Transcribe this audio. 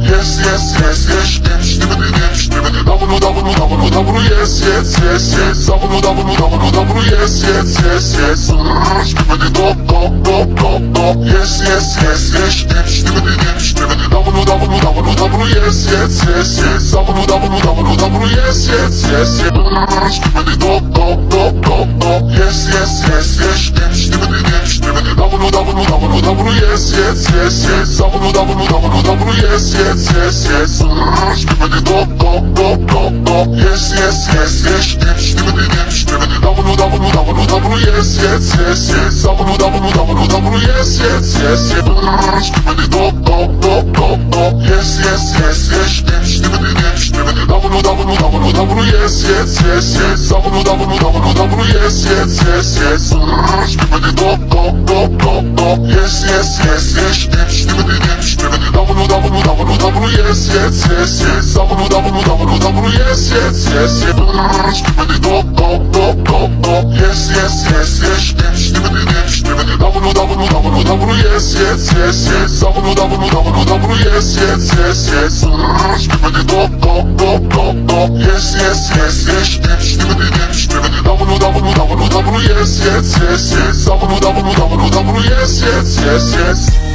Yes, yes, yes, yes, double, yes, yes, yes, yes, double, yes, yes, yes, yes, yes, yes, yes, yes, double, yes, yes, yes, yes, double, yes, yes, yes, yes, yes, yes, yes, yes, double, yes, yes, yes, yes, double, yes, yes, yes, yes, yes, yes, yes, yes, double, yes, yes, yes, yes, double, yes, yes, yes, yes, yes, yes, yes, double, yes, yes, yes, yes, double, yes, yes, yes, yes, yes, yes, yes, yes, double, yes, yes, yes, yes, double, yes, yes, yes, yes, yes, yes, yes, double, yes, yes, yes, yes, double, yes, yes, yes, yes, yes, yes, yes, yes, double, yes, yes, yes, yes, double, yes, yes, yes, yes.